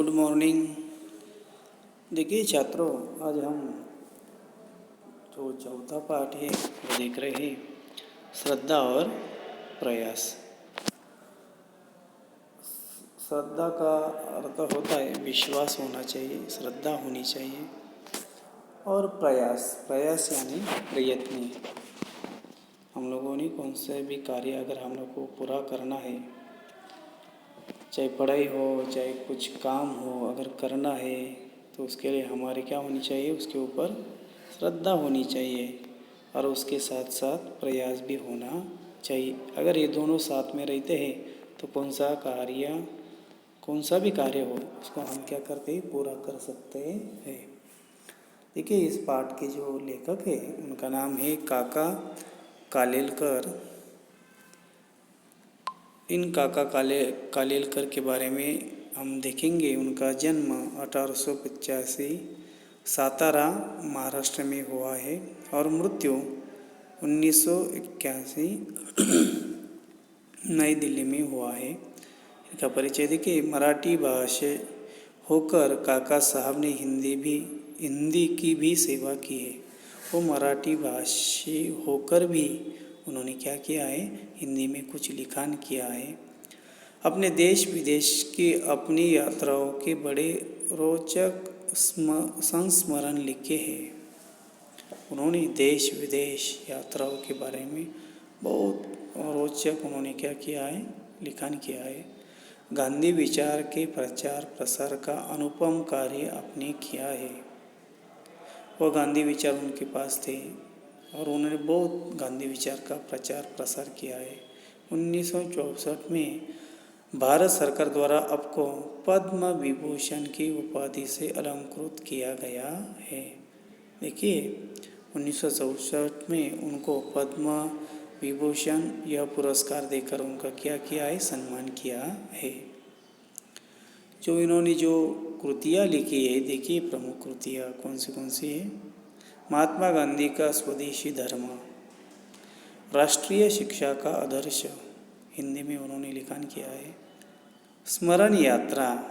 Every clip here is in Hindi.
Good morning. देखिए छात्रों, आज हम जो चौथा पाठ है वो देख रहे हैं, श्रद्धा और प्रयास। श्रद्धा का अर्थ होता है विश्वास होना चाहिए, श्रद्धा होनी चाहिए। और प्रयास यानी प्रयत्न। हम लोगों ने कौन से भी कार्य अगर हम लोग को पूरा करना है, चाहे पढ़ाई हो चाहे कुछ काम हो, अगर करना है तो उसके लिए हमारी क्या होनी चाहिए, उसके ऊपर श्रद्धा होनी चाहिए और उसके साथ साथ प्रयास भी होना चाहिए। अगर ये दोनों साथ में रहते हैं तो कौन सा भी कार्य हो उसको हम क्या करते हैं, पूरा कर सकते हैं। देखिए इस पाठ के जो लेखक है उनका नाम है काका कालेलकर। इन काका कालेलकर के बारे में हम देखेंगे। उनका जन्म 1885 सातारा महाराष्ट्र में हुआ है और मृत्यु 1981 नई दिल्ली में हुआ है। इनका परिचय देखिए, मराठी भाषा होकर काका साहब ने हिंदी की भी सेवा की है। वो मराठी भाषी होकर भी उन्होंने क्या किया है, हिंदी में कुछ लिखान किया है। अपने देश विदेश की अपनी यात्राओं के बड़े रोचक संस्मरण लिखे हैं। उन्होंने देश विदेश यात्राओं के बारे में बहुत रोचक उन्होंने क्या किया है, लिखान किया है। गांधी विचार के प्रचार प्रसार का अनुपम कार्य आपने किया है। वह गांधी विचार उनके पास थे और उन्होंने बहुत गांधी विचार का प्रचार प्रसार किया है। 1964 में भारत सरकार द्वारा आपको पद्म विभूषण की उपाधि से अलंकृत किया गया है। देखिए 1964 में उनको पद्म विभूषण यह पुरस्कार देकर उनका क्या किया है, सम्मान किया है। जो इन्होंने जो कृतियाँ लिखी है, देखिए प्रमुख कृतियाँ कौन सी है। महात्मा गांधी का स्वदेशी धर्म, राष्ट्रीय शिक्षा का आदर्श, हिंदी में उन्होंने लिखान किया है। स्मरण यात्रा,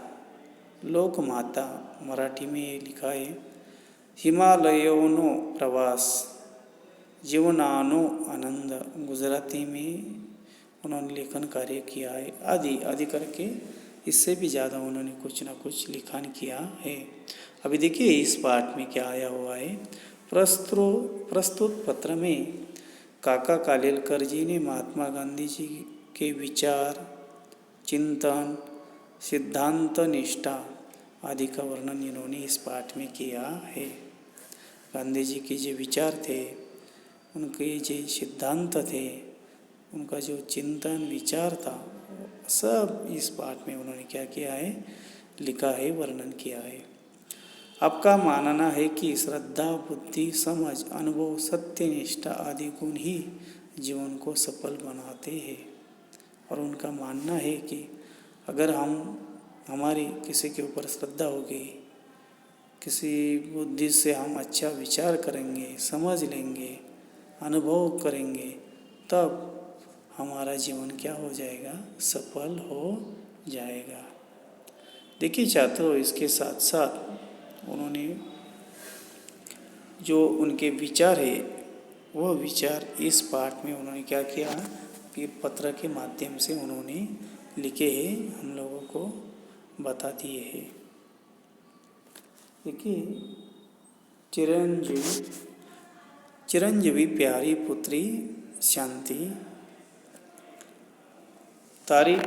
लोक माता, मराठी में ये लिखा है। हिमालयोनो प्रवास, जीवनानो आनंद, गुजराती में उन्होंने लेखन कार्य किया है। आदि करके इससे भी ज़्यादा उन्होंने कुछ ना कुछ लिखान किया है। अभी देखिए इस पाठ में क्या आया हुआ है। प्रस्तुत पत्र में काका कालेलकर जी ने महात्मा गांधी जी के विचार, चिंतन, सिद्धांत निष्ठा आदि का वर्णन इन्होंने इस पाठ में किया है। गांधी जी के जो विचार थे, उनके जो सिद्धांत थे, उनका जो चिंतन विचार था, सब इस पाठ में उन्होंने क्या किया है, लिखा है, वर्णन किया है। आपका मानना है कि श्रद्धा, बुद्धि, समझ, अनुभव, सत्यनिष्ठा आदि गुण ही जीवन को सफल बनाते हैं। और उनका मानना है कि अगर हमारी किसी के ऊपर श्रद्धा होगी, किसी बुद्धि से हम अच्छा विचार करेंगे, समझ लेंगे, अनुभव करेंगे, तब हमारा जीवन क्या हो जाएगा, सफल हो जाएगा। देखिए छात्रों, इसके साथ साथ उन्होंने जो उनके विचार है, वह विचार इस पाठ में उन्होंने क्या किया कि पत्र के माध्यम से उन्होंने लिखे हैं, हम लोगों को बता दिए हैं। देखिए चिरंजीवी प्यारी पुत्री शांति, तारीख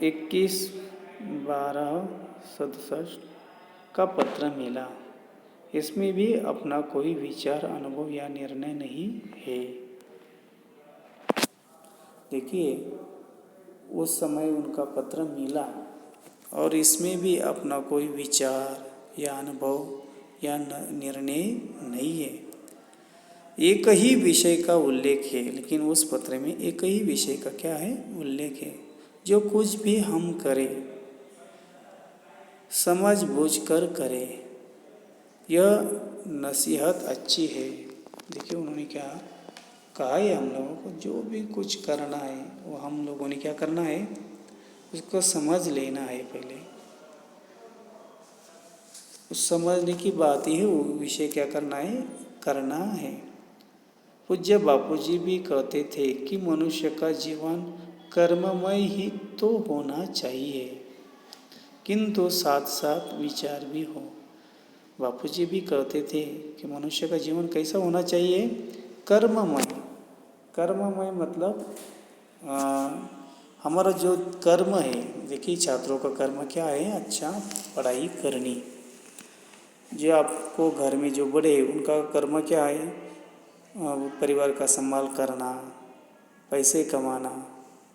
21/12/67 का पत्र मिला। इसमें भी अपना कोई विचार, अनुभव या निर्णय नहीं है। देखिए उस समय उनका पत्र मिला और इसमें भी अपना कोई विचार या अनुभव या निर्णय नहीं है। एक ही विषय का उल्लेख है, लेकिन उस पत्र में एक ही विषय का क्या है, उल्लेख है। जो कुछ भी हम करें समझ बूझ कर करें, यह नसीहत अच्छी है। देखिए उन्होंने क्या कहा है, हम लोगों को जो भी कुछ करना है वो हम लोगों ने क्या करना है, उसको समझ लेना है पहले, उस समझने की बात ही है, वो विषय क्या करना है, करना है। पूज्य बापूजी भी कहते थे कि मनुष्य का जीवन कर्ममय ही तो होना चाहिए, किंतु साथ साथ विचार भी हो। बापूजी भी कहते थे कि मनुष्य का जीवन कैसा होना चाहिए, कर्ममय। कर्ममय मतलब हमारा जो कर्म है, देखिए छात्रों का कर्म क्या है, अच्छा पढ़ाई करनी। जो आपको घर में जो बड़े हैं उनका कर्म क्या है, परिवार का संभाल करना, पैसे कमाना,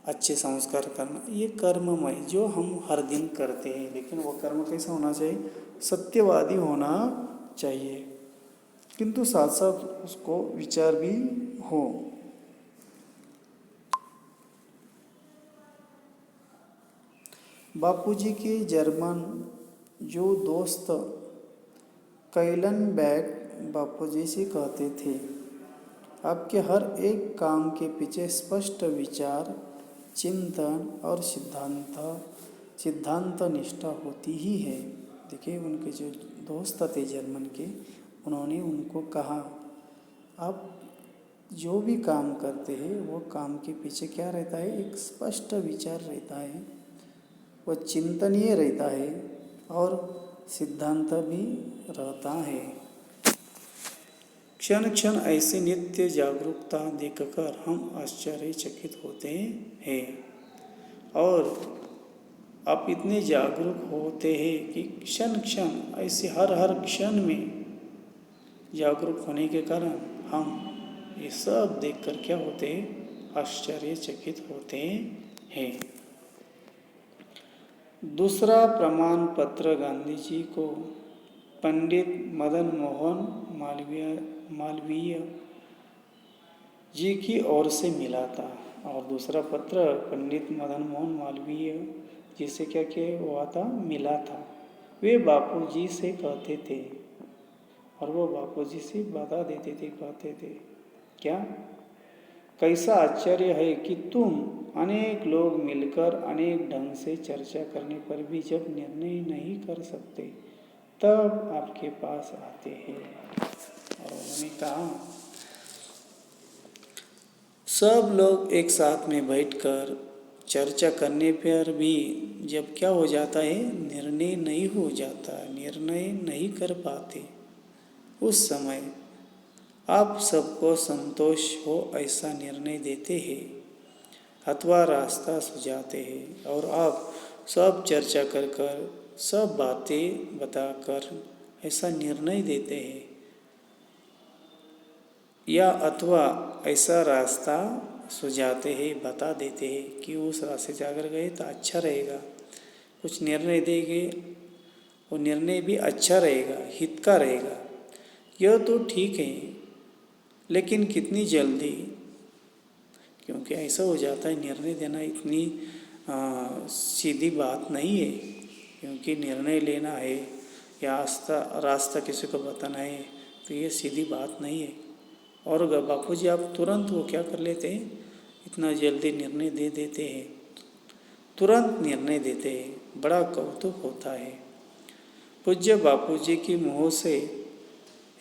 अच्छे संस्कार करना, ये कर्ममय जो हम हर दिन करते हैं। लेकिन वो कर्म कैसा होना चाहिए, सत्यवादी होना चाहिए, किंतु साथ साथ उसको विचार भी हो। बापूजी के जर्मन जो दोस्त कैलनबैक बापूजी से कहते थे, आपके हर एक काम के पीछे स्पष्ट विचार, चिंतन और सिद्धांत निष्ठा होती ही है। देखिए उनके जो दोस्त थे जर्मन के, उन्होंने उनको कहा, आप जो भी काम करते हैं वो काम के पीछे क्या रहता है, एक स्पष्ट विचार रहता है, वो चिंतनीय रहता है और सिद्धांत भी रहता है। क्षण क्षण ऐसी नित्य जागरूकता देखकर हम आश्चर्यचकित होते हैं, और आप इतने जागरूक होते हैं कि क्षण क्षण ऐसे हर क्षण में जागरूक होने के कारण हम ये सब देखकर क्या होते हैं, आश्चर्यचकित होते हैं। दूसरा प्रमाण पत्र गांधी जी को पंडित मदन मोहन मालवीय जी की ओर से मिला था, और दूसरा पत्र पंडित मदन मोहन मालवीय जी से क्या किया हुआ था, मिला था। वे बापूजी से कहते थे, और वो बापूजी से बता देते थे, कहते थे क्या, कैसा आश्चर्य है कि तुम अनेक लोग मिलकर अनेक ढंग से चर्चा करने पर भी जब निर्णय नहीं कर सकते तब आपके पास आते हैं। और उन्होंने कहा, सब लोग एक साथ में बैठकर चर्चा करने पर भी जब क्या हो जाता है, निर्णय नहीं हो जाता, निर्णय नहीं कर पाते, उस समय आप सबको संतोष हो ऐसा निर्णय देते हैं अथवा रास्ता सुझाते हैं, और आप सब चर्चा कर कर सब बातें बताकर ऐसा निर्णय देते हैं, या अथवा ऐसा रास्ता सुझाते हैं, बता देते हैं कि उस रास्ते से अगर गए तो अच्छा रहेगा, कुछ निर्णय देंगे, वो निर्णय भी अच्छा रहेगा, हित का रहेगा। यह तो ठीक है, लेकिन कितनी जल्दी, क्योंकि ऐसा हो जाता है निर्णय देना इतनी सीधी बात नहीं है, क्योंकि निर्णय लेना है या रास्ता किसी को बताना है तो ये सीधी बात नहीं है। और बापूजी आप तुरंत वो क्या कर लेते हैं, इतना जल्दी निर्णय दे देते हैं, तुरंत निर्णय देते हैं, बड़ा कौतुक होता है। पूज्य बापूजी की मुँह से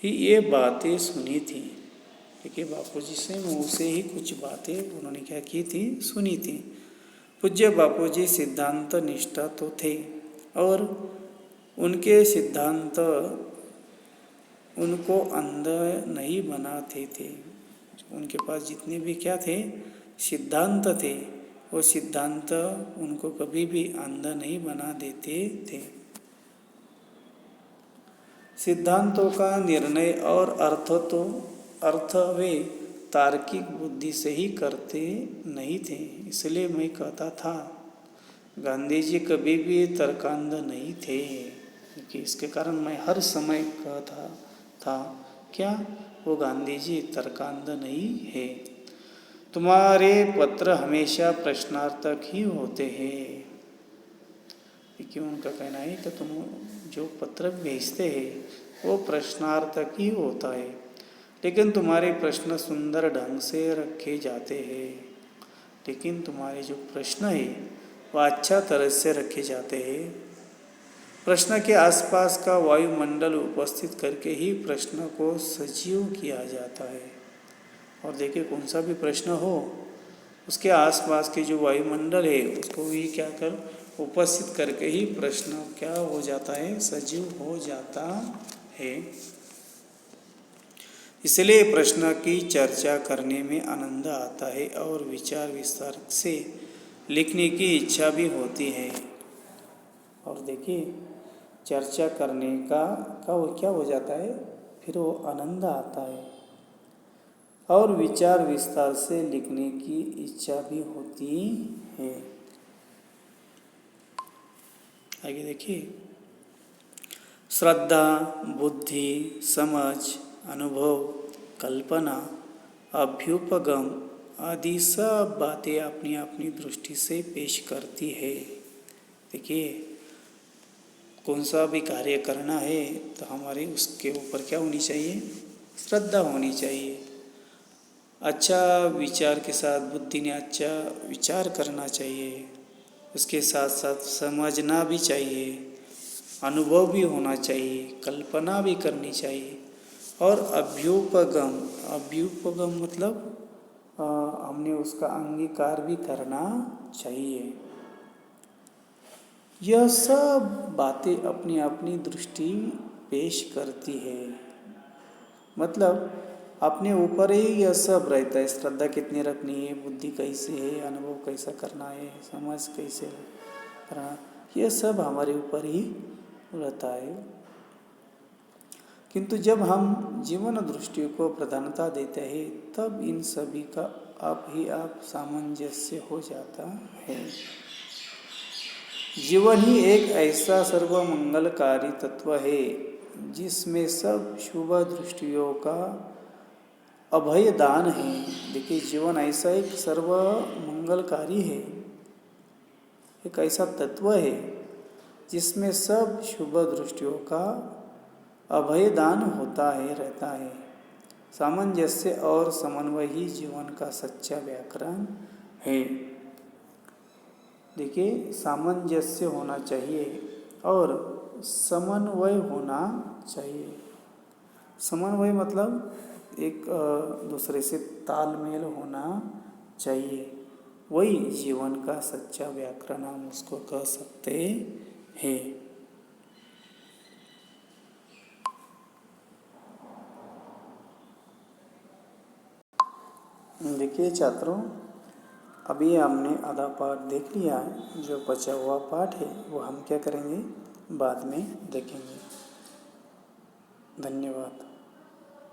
ही ये बातें सुनी थी। देखिए बापूजी से मुँह से ही कुछ बातें उन्होंने क्या की थी, सुनी थी। पूज्य बापूजी सिद्धांत निष्ठा तो थे, और उनके सिद्धांत उनको अंधा नहीं बनाते थे। उनके पास जितने भी क्या थे, सिद्धांत थे, वो सिद्धांत उनको कभी भी अंधा नहीं बना देते थे। सिद्धांतों का निर्णय और अर्थ वे तार्किक बुद्धि से ही करते नहीं थे। इसलिए मैं कहता था, गांधी जी कभी भी तर्कांध नहीं थे, क्योंकि इसके कारण मैं हर समय कहता था क्या, वो गांधी जी तर्कांध नहीं है। तुम्हारे पत्र हमेशा प्रश्नार्थक ही होते हैं। क्यों, उनका कहना है कि तुम जो पत्र भेजते हैं वो प्रश्नार्थक ही होता है, लेकिन तुम्हारे प्रश्न सुंदर ढंग से रखे जाते हैं। लेकिन तुम्हारे जो प्रश्न है वह अच्छा तरह से रखे जाते हैं, प्रश्न के आसपास का वायुमंडल उपस्थित करके ही प्रश्न को सजीव किया जाता है। और देखिए कौन सा भी प्रश्न हो उसके आसपास के जो वायुमंडल है उसको भी क्या कर उपस्थित करके ही प्रश्न क्या हो जाता है, सजीव हो जाता है। इसलिए प्रश्न की चर्चा करने में आनंद आता है और विचार विस्तार से लिखने की इच्छा भी होती है। और देखिए चर्चा करने का वो क्या हो जाता है, फिर वो आनंद आता है और विचार विस्तार से लिखने की इच्छा भी होती है। आगे देखिए, श्रद्धा, बुद्धि, समझ, अनुभव, कल्पना, अभ्युपगम आदि सब बातें अपनी अपनी दृष्टि से पेश करती है। देखिए कौन सा भी कार्य करना है तो हमारी उसके ऊपर क्या होनी चाहिए, श्रद्धा होनी चाहिए। अच्छा विचार के साथ बुद्धि ने अच्छा विचार करना चाहिए, उसके साथ साथ समझना भी चाहिए, अनुभव भी होना चाहिए, कल्पना भी करनी चाहिए और अभ्युपगम मतलब हमने उसका अंगीकार भी करना चाहिए। यह सब बातें अपनी अपनी दृष्टि पेश करती है, मतलब अपने ऊपर ही यह सब रहता है। श्रद्धा कितनी रखनी है, बुद्धि कैसे है, अनुभव कैसा करना है, समझ कैसे करना, यह सब हमारे ऊपर ही रहता है। किंतु जब हम जीवन दृष्टि को प्रधानता देते हैं तब इन सभी का आप ही आप सामंजस्य हो जाता है। जीवन ही एक ऐसा सर्वमंगलकारी तत्व है जिसमें सब शुभ दृष्टियों का अभय दान है। देखिए जीवन ऐसा एक सर्वमंगलकारी है, एक ऐसा तत्व है जिसमें सब शुभ दृष्टियों का अभय दान होता है, रहता है। सामंजस्य और समन्वय ही जीवन का सच्चा व्याकरण है। देखिए सामंजस्य होना चाहिए और समन्वय होना चाहिए। समन्वय मतलब एक दूसरे से तालमेल होना चाहिए, वही जीवन का सच्चा व्याकरण हम उसको कह सकते हैं। देखिए छात्रों, अभी हमने आधा पाठ देख लिया है, जो बचा हुआ पाठ है वो हम क्या करेंगे, बाद में देखेंगे। धन्यवाद।